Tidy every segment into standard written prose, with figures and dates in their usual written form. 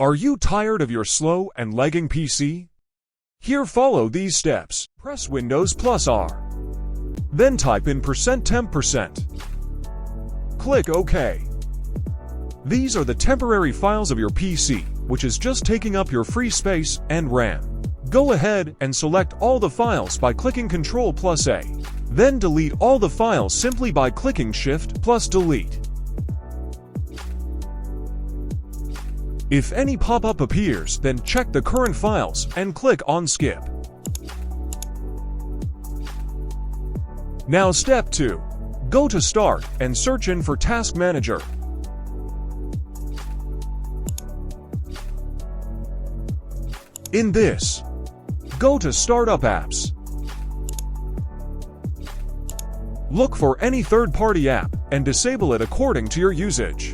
Are you tired of your slow and lagging PC? Here, follow these steps. Press Windows plus R. Then type in %temp%. Click OK. These are the temporary files of your PC, which is just taking up your free space and RAM. Go ahead and select all the files by clicking Ctrl+A. Then delete all the files simply by clicking Shift+Delete. If any pop-up appears, then check the current files and click on Skip. Now step 2. Go to Start and search in for Task Manager. In this, go to Startup Apps. Look for any third-party app and disable it according to your usage.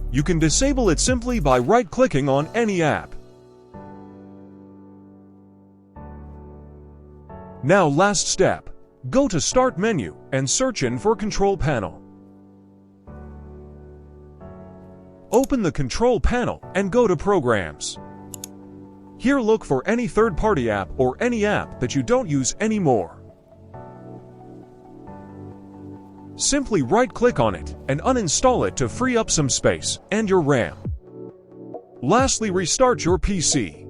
You can disable it simply by right-clicking on any app. Now, last step. Go to Start menu and search in for Control Panel. Open the Control Panel and go to Programs. Here, look for any third-party app or any app that you don't use anymore. Simply right-click on it and uninstall it to free up some space and your RAM. Lastly, restart your PC.